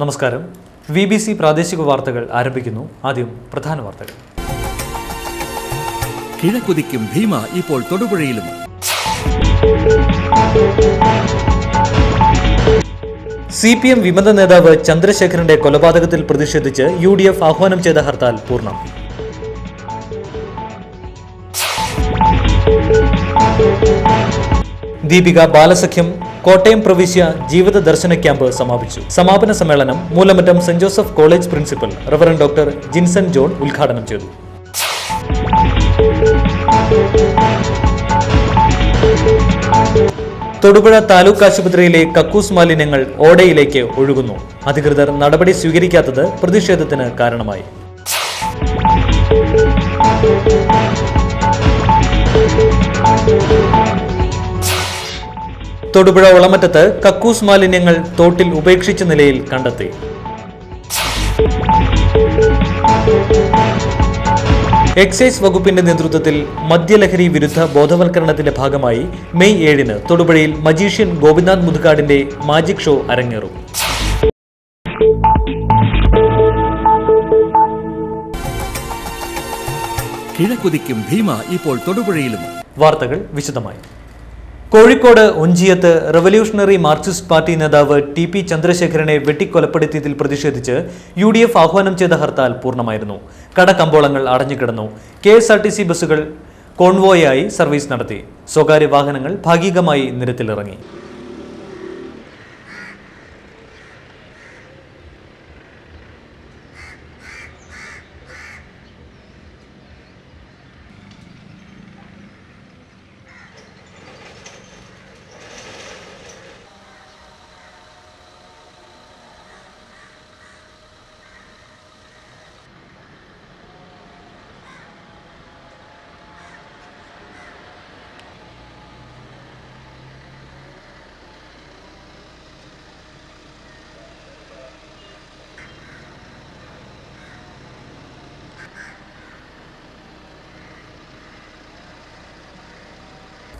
നമസ്കാരം. VBC പ്രാദേശിക വാർത്തകൾ ആരംഭിക്കുന്നു. ആദ്യം പ്രധാന വാർത്തകൾ. കിഴക്കുതിക്കും ഭീമ ഇപ്പോൾ തൊടുപുഴയിലും. CPM വിമത നേതാവ് ചന്ദ്രശേഖരന്റെ കൊലപാതകത്തിൽ പ്രതിഷേധിച്ച് UDF ആഹ്വാനം ചെയ്ത ഹർത്താൽ പൂർണ്ണം. ദീപിക ബാലസഖ്യം കോട്ടയം പ്രവിശ്യ ജീവിത ദർശന ക്യാമ്പ് സമാപിച്ചു. സമാപന സമ്മേളനം Moolamattam saint Joseph college principal reverend doctor Jinson John ഉദ്ഘാടനം ചെയ്തു. തൊടുപുഴ താലൂക്ക് ആശുപത്രിയിലെ കക്കൂസ് മാലിന്യങ്ങൾ ഓടയിലേക്ക് ഒഴുകുന്നു. അധികൃതർ നടപടി സ്വീകരിക്കാത്തത് പ്രതിഷേധത്തിന് കാരണമായി. തൊടുപുഴ ഒളമറ്റത്ത് കക്കൂസ് മാലിന്യങ്ങൾ തോട്ടിൽ ഉപേക്ഷിച്ച നിലയിൽ കണ്ടെത്തി. എക്സൈസ് വകുപ്പിന്റെ നേതൃത്വത്തിൽ മദ്യലഹരി വിരുദ്ധ ബോധവൽക്കരണത്തിന്റെ ഭാഗമായി മെയ് 7-ന് തൊടുപുഴയിൽ മജീഷ്യൻ ഗോപിനാഥ് മുതുകാടിന്റെ മാജിക് ഷോ അരങ്ങേറും. കിഴക്കുതിക്കും ഭീമ ഇപ്പോൾ തൊടുപുഴയിലും. വാർത്തകൾ വിശദമായി. കോഴിക്കോട് ഒഞ്ചിയത്ത് റവല്യൂഷണറി മാർക്സിസ്റ്റ് പാർട്ടി നേതാവ് TP ചന്ദ്രശേഖരനെ വെട്ടിക്കൊലപ്പെടുത്തിയതിൽ പ്രതിഷേധിച്ച് UDF ആഹ്വാനം ചെയ്ത ഹർത്താൽ പൂർണ്ണമായിരുന്നു. കടകമ്പോളങ്ങൾ അടഞ്ഞുകിടന്നു. KSRTC ബസ്സുകൾ കോൺവോയായി സർവീസ് നടത്തി. സ്വകാര്യ വാഹനങ്ങൾ ഭാഗികമായി നിരത്തിലിറങ്ങി.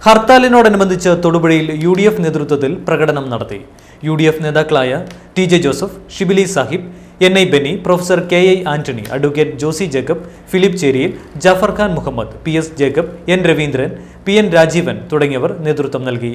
ഹർത്താലിനോടനുബന്ധിച്ച് തൊടുപുഴയിൽ UDF നേതൃത്വത്തിൽ പ്രകടനം നടത്തി. UDF നേതാക്കളായ TJ Joseph, Shibili Sahib, NI Benny, professor KI Antony, advocate Josy Jacob, Philip Cheriyil, Jaffar Khan Muhammad, PS Jacob, N Raveendran, PN Rajeevan തുടങ്ങിയവർ നേതൃത്വം നൽകി.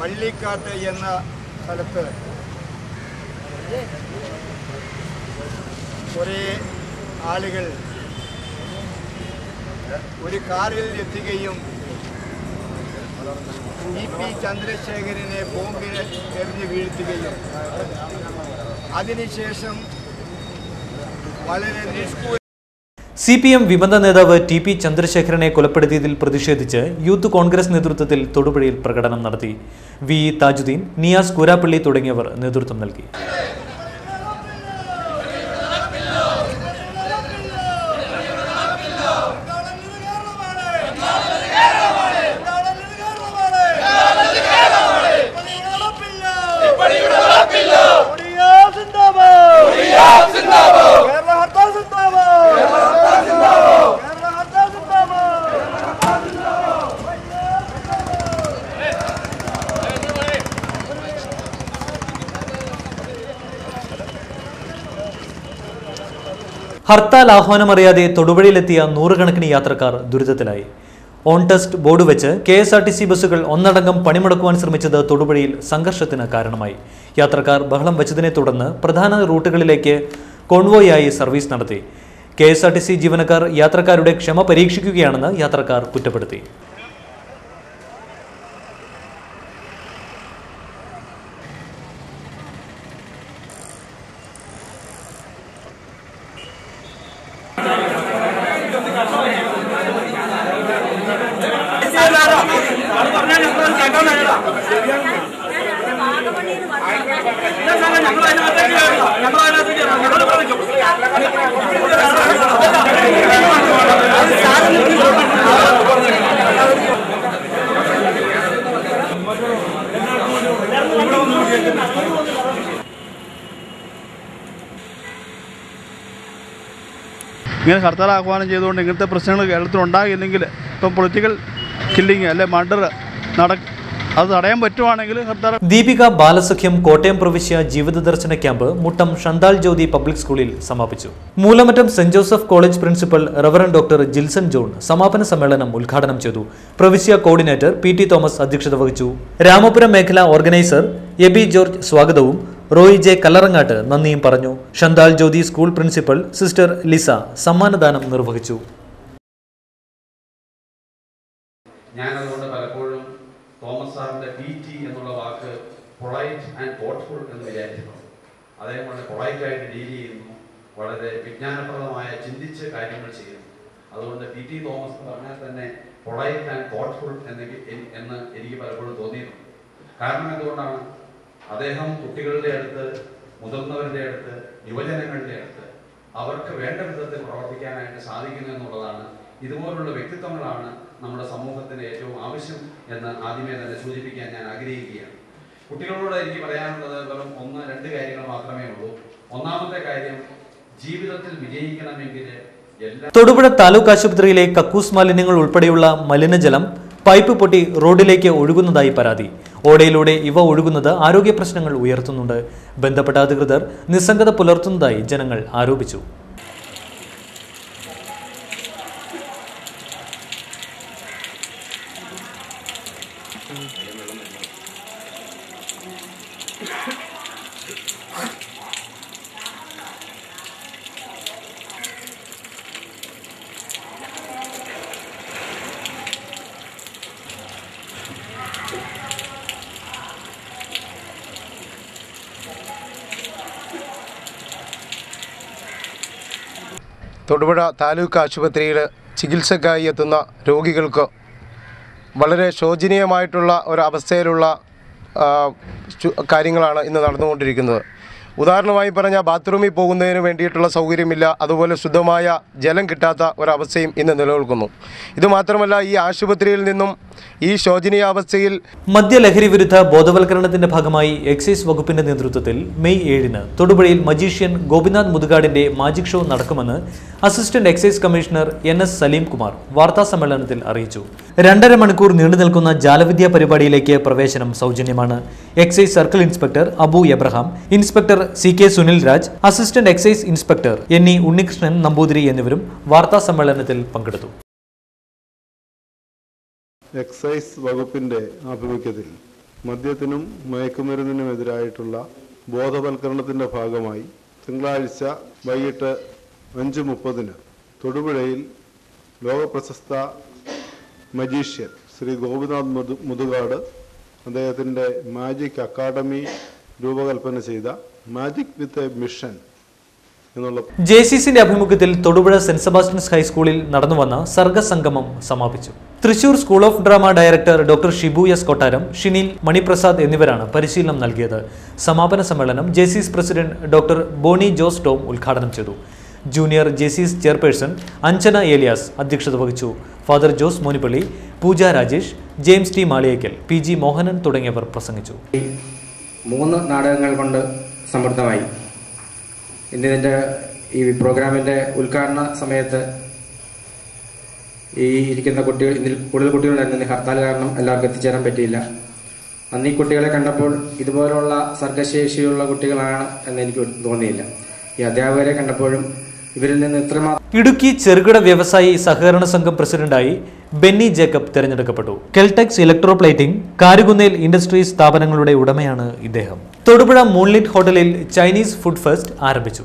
വള്ളിക്കാട്ട് എന്ന സ്ഥലത്ത് കുറേ ആളുകൾ ഒരു കാറിൽ എത്തുകയും TP ചന്ദ്രശേഖരനെ ബോംബിനെ എറിഞ്ഞ് വീഴ്ത്തുകയും അതിനുശേഷം വളരെ നിഷ്ഠൂര CPM വിമത നേതാവ് TP ചന്ദ്രശേഖരനെ കൊലപ്പെടുത്തിയതിൽ പ്രതിഷേധിച്ച് യൂത്ത് കോൺഗ്രസ് നേതൃത്വത്തിൽ തൊടുപുഴയിൽ പ്രകടനം നടത്തി. VE താജുദ്ദീൻ, നിയാസ് കൂരാപ്പള്ളി തുടങ്ങിയവർ നേതൃത്വം നൽകി. ഹർത്താൽ ആഹ്വാനമറിയാതെ തൊടുപുഴയിലെത്തിയ നൂറുകണക്കിന് യാത്രക്കാർ ദുരിതത്തിലായി. ഓൺ ടെസ്റ്റ് ബോർഡ് വെച്ച് KSRTC ബസ്സുകൾ ഒന്നടങ്കം പണിമുടക്കുവാൻ ശ്രമിച്ചത് തൊടുപുഴയിൽ സംഘർഷത്തിന് കാരണമായി. യാത്രക്കാർ ബഹളം വെച്ചതിനെ തുടർന്ന് പ്രധാന റൂട്ടുകളിലേക്ക് കോൺവോയായി സർവീസ് നടത്തി. KSRTC ജീവനക്കാർ യാത്രക്കാരുടെ ക്ഷമ പരീക്ഷിക്കുകയാണെന്ന് യാത്രക്കാർ കുറ്റപ്പെടുത്തി. ഇങ്ങനെ ഹർത്താൽ ആഹ്വാനം ചെയ്തുകൊണ്ട് ഇങ്ങനത്തെ പ്രശ്നങ്ങൾ കേരളത്തിൽ ഉണ്ടാകില്ലെങ്കിൽ ഇപ്പം പൊളിറ്റിക്കൽ കില്ലിങ് അല്ലെ മർഡർ അത് തടയാൻ പറ്റുവാണെങ്കിൽ ഹർത്താൽ. ദീപിക ബാലസഖ്യം കോട്ടയം പ്രവിശ്യ ജീവിത ദർശന ക്യാമ്പ് മുട്ടം ഷണ്ടാൽ ജ്യോതി പബ്ലിക് സ്കൂളിൽ സമാപിച്ചു. Moolamattam saint Joseph college principal reverend doctor Jilson John സമാപന സമ്മേളനം ഉദ്ഘാടനം ചെയ്തു. പ്രവിശ്യ കോർഡിനേറ്റർ PT തോമസ് അധ്യക്ഷത വഹിച്ചു. രാമപുരം മേഖല ഓർഗനൈസർ എബി ജോർജ് സ്വാഗതവും റോയി ജെ കല്ലറങ്ങാട്ട് നന്ദിയും പറഞ്ഞു. Shantal Jyoti school principal sister Lisa സമ്മാനദാനം നിർവഹിച്ചു. ഞാനതുകൊണ്ട് പലപ്പോഴും തോമസ് സാറിൻ്റെ PT എന്നുള്ള വാക്ക് പൊളൈറ്റ് ആൻഡ് തോട്ട്ഫുൾ എന്ന് വിചാരിച്ചിട്ടുണ്ട്. അദ്ദേഹം വളരെ പൊളൈറ്റായിട്ട് ഡീൽ ചെയ്യുന്നു, വളരെ വിജ്ഞാനപ്രദമായ ചിന്തിച്ച് കാര്യങ്ങൾ ചെയ്യുന്നു. അതുകൊണ്ട് PT തോമസ് എന്ന് പറഞ്ഞാൽ തന്നെ പൊളൈറ്റ് ആൻഡ് തോട്ട്ഫുൾ എന്ന് എനിക്ക് പലപ്പോഴും തോന്നിയിട്ടുണ്ട്. കാരണം എന്തുകൊണ്ടാണ്? അദ്ദേഹം കുട്ടികളുടെ അടുത്ത്, മുതിർന്നവരുടെ അടുത്ത്, യുവജനങ്ങളുടെ അടുത്ത് അവർക്ക് വേണ്ട വിധത്തിൽ പ്രവർത്തിക്കാനായിട്ട് സാധിക്കുന്നു എന്നുള്ളതാണ്. ഇതുപോലുള്ള വ്യക്തിത്വങ്ങളാണ് നമ്മുടെ സമൂഹത്തിന് ഏറ്റവും ആവശ്യം എന്ന് ആദ്യമേ തന്നെ സൂചിപ്പിക്കാൻ ഞാൻ ആഗ്രഹിക്കുകയാണ്. കുട്ടികളോട് എനിക്ക് പറയാനുള്ളത് വെറും 1-2 കാര്യങ്ങൾ മാത്രമേ ഉള്ളൂ. ഒന്നാമത്തെ കാര്യം, ജീവിതത്തിൽ വിജയിക്കണമെങ്കിൽ തൊടുപുഴ താലൂക്ക് ആശുപത്രിയിലെ കക്കൂസ് മാലിന്യങ്ങൾ ഉൾപ്പെടെയുള്ള മലിനജലം പൈപ്പ് പൊട്ടി റോഡിലേക്ക് ഒഴുകുന്നതായി പരാതി. ഓടയിലൂടെ ഇവ ഒഴുകുന്നത് ആരോഗ്യ പ്രശ്നങ്ങൾ ഉയർത്തുന്നുണ്ട്. ബന്ധപ്പെട്ട അധികൃതർ നിസ്സംഗത പുലർത്തുന്നതായി ജനങ്ങൾ ആരോപിച്ചു. തൊടുപുഴ താലൂക്ക് ആശുപത്രിയിൽ ചികിത്സക്കായി എത്തുന്ന രോഗികൾക്ക് വളരെ ശോചനീയമായിട്ടുള്ള ഒരവസ്ഥയിലുള്ള കാര്യങ്ങളാണ് ഇന്ന് നടന്നുകൊണ്ടിരിക്കുന്നത്. ഉദാഹരണമായി പറഞ്ഞാൽ ബാത്റൂമിൽ പോകുന്നതിന് വേണ്ടിയിട്ടുള്ള സൗകര്യമില്ല, അതുപോലെ ശുദ്ധമായ ജലം കിട്ടാത്ത ഒരവസ്ഥയും ഇന്ന് നിലനിൽക്കുന്നു. ഇതുമാത്രമല്ല, ഈ ആശുപത്രിയിൽ നിന്നും ഈ ശോചനീയാവസ്ഥയിൽ മദ്യലഹരി വിരുദ്ധ ബോധവൽക്കരണത്തിന്റെ ഭാഗമായി എക്സൈസ് വകുപ്പിന്റെ നേതൃത്വത്തിൽ മെയ് 7-ന് തൊടുപുഴയിൽ മജീഷ്യൻ ഗോപിനാഥ് മുതുകാടിന്റെ മാജിക് ഷോ നടക്കുമെന്ന് assistant excise commissioner NS Saleem Kumar വാർത്താ സമ്മേളനത്തിൽ അറിയിച്ചു. 2.5 മണിക്കൂർ നീണ്ടുനിൽക്കുന്ന ജാലവിദ്യാ പരിപാടിയിലേക്ക് പ്രവേശനം സൗജന്യമാണ്. Excise circle inspector Abu Abraham, inspector CK Sunil Raj, assistant excise inspector NE Unnikrishnan Namboothiri എന്നിവരും വാർത്താ സമ്മേളനത്തിൽ പങ്കെടുത്തു. എക്സൈസ് വകുപ്പിൻ്റെ ആഭിമുഖ്യത്തിൽ മദ്യത്തിനും മയക്കുമരുന്നിനുമെതിരായിട്ടുള്ള ബോധവൽക്കരണത്തിൻ്റെ ഭാഗമായി തിങ്കളാഴ്ച വൈകിട്ട് 5:30 തൊടുപുഴയിൽ ലോകപ്രശസ്ത മജീഷ്യൻ ശ്രീ ഗോപിനാഥ് മുതുകാട് അദ്ദേഹത്തിൻ്റെ മാജിക് അക്കാഡമി രൂപകൽപ്പന ചെയ്ത മാജിക് വിത്ത് എ മിഷൻ എന്നുള്ള JCCന്റെ ആഭിമുഖ്യത്തിൽ തൊടുപുഴ സെന്റ് സെബാസ്റ്റ്യൻസ് ഹൈസ്കൂളിൽ നടന്നുവന്ന സർഗസംഗമം സമാപിച്ചു. Thrissur school of drama director doctor Shibu S കൊട്ടാരം, ഷിനിൽ മണിപ്രസാദ് എന്നിവരാണ് പരിശീലനം നൽകിയത്. സമാപന സമ്മേളനം JCS president doctor Boney Jose Tom ഉദ്ഘാടനം ചെയ്തു. Junior JCS chairperson Anjana Elias അധ്യക്ഷത വഹിച്ചു. Father Jose Monippally, Pooja Rajesh, James T Maliyekkal, PG Mohanan തുടങ്ങിയവർ പ്രസംഗിച്ചു. 3 നാടകങ്ങൾ കൊണ്ട് സമൃദ്ധമായി. ഇതിൻ്റെ ഈ പ്രോഗ്രാമിൻ്റെ ഉദ്ഘാടന സമയത്ത് ഈ ഇരിക്കുന്ന കുട്ടികൾ, ഇതിൽ കൂടുതൽ കുട്ടികളായിരുന്നു. ഹർത്താൽ കാരണം എല്ലാവർക്കും എത്തിച്ചേരാൻ പറ്റിയില്ല. അന്ന് ഈ കുട്ടികളെ കണ്ടപ്പോൾ ഇതുപോലുള്ള സർഗശേഷിയുള്ള കുട്ടികളാണ് എന്ന് എനിക്ക് തോന്നിയില്ല. ഈ അധ്യാപകരെ കണ്ടപ്പോഴും ഇവരിൽ നിന്ന് ഇത്രമാത്രം. ഇടുക്കി ചെറുകിട വ്യവസായി സഹകരണ സംഘം പ്രസിഡന്റായി ബെന്നി ജേക്കബ് തെരഞ്ഞെടുക്കപ്പെട്ടു. കെൽടെക്സ് ഇലക്ട്രോപ്ലേറ്റിംഗ്, കാരുകുന്നേൽ ഇൻഡസ്ട്രീസ് സ്ഥാപനങ്ങളുടെ ഉടമയാണ് ഇദ്ദേഹം. തൊടുപുഴ മൂൺലിറ്റ് ഹോട്ടലിൽ ചൈനീസ് ഫുഡ് ഫെസ്റ്റ് ആരംഭിച്ചു.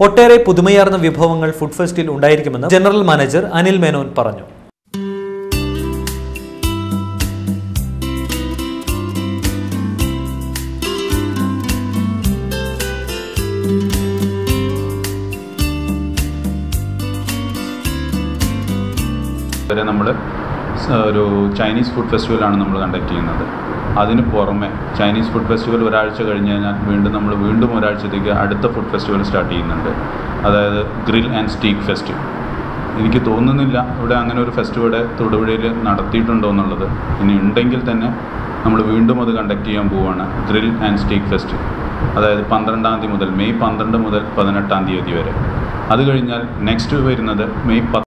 ഒട്ടേറെ പുതുമയാർന്ന വിഭവങ്ങൾ ഫുഡ് ഫെസ്റ്റിൽ ഉണ്ടായിരിക്കുമെന്ന് ജനറൽ മാനേജർ അനിൽ മേനോൻ പറഞ്ഞു. നമ്മൾ ഒരു ചൈനീസ് ഫുഡ് ഫെസ്റ്റിവലാണ് നമ്മൾ കണ്ടക്ട് ചെയ്യുന്നത്. അതിന് പുറമെ ചൈനീസ് ഫുഡ് ഫെസ്റ്റിവൽ ഒരാഴ്ച കഴിഞ്ഞ് കഴിഞ്ഞാൽ വീണ്ടും ഒരാഴ്ചത്തേക്ക് അടുത്ത ഫുഡ് ഫെസ്റ്റിവൽ സ്റ്റാർട്ട് ചെയ്യുന്നുണ്ട്. അതായത് ഗ്രിൽ ആൻഡ് സ്റ്റീക്ക് ഫെസ്റ്റ്. എനിക്ക് തോന്നുന്നില്ല ഇവിടെ അങ്ങനെ ഒരു ഫെസ്റ്റിവൽ തൊടുപുഴയിൽ നടത്തിയിട്ടുണ്ടോ എന്നുള്ളത്. ഇനി ഉണ്ടെങ്കിൽ തന്നെ നമ്മൾ വീണ്ടും അത് കണ്ടക്ട് ചെയ്യാൻ പോവുകയാണ്. ഗ്രിൽ ആൻഡ് സ്റ്റീക്ക് ഫെസ്റ്റ്, അതായത് 12-ാം തീയതി മുതൽ മെയ് 12 മുതൽ 18-ാം തീയതി വരെ. അത് കഴിഞ്ഞാൽ നെക്സ്റ്റ് വരുന്നത് മെയ്